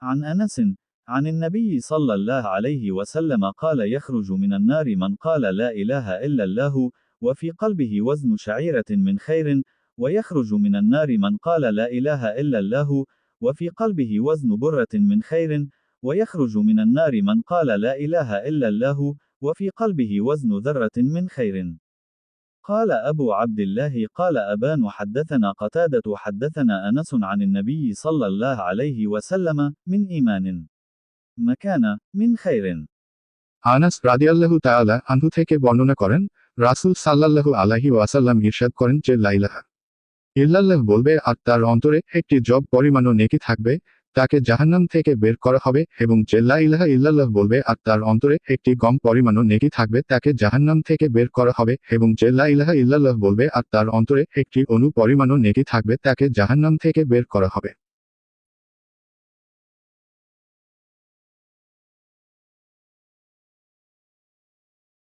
عن أنس عن النبي صلى الله عليه وسلم قال: يخرج من النار من قال لا إله إلا الله وفي قلبه وزن شعيرة من خير، ويخرج من النار من قال لا إله إلا الله وفي قلبه وزن برة من خير، ويخرج من النار من قال لا إله إلا الله وفي قلبه وزن ذرة من خير. قال أبو عبد الله قال أبان حدثنا قتادة حدثنا أنس عن النبي صلى الله عليه وسلم من إيمان مكان من خير. আনাস রাদিয়াল্লাহু তাআলা আনহু থেকে বর্ণনা করেন, রাসূল সাল্লাল্লাহু আলাইহি ওয়াসাল্লাম ইরশাদ করেন যে লা ইলাহা ইল্লাল্লাহ বলবে আর তার অন্তরে একটি জব পরিমাণও নেকি থাকবে, তাকে জাহান্নাম থেকে বের করা হবে, এবং যে লা ইলাহা ইল্লাল্লাহ বলবে আর তার অন্তরে একটি গম পরিমাণও নেকি থাকবে, তাকে জাহান্নাম থেকে বের করা হবে, এবং যে লা ইলাহা ইল্লাল্লাহ বলবে আর তার অন্তরে একটি অণু পরিমাণও নেকি থাকবে, তাকে জাহান্নাম থেকে বের করা হবে।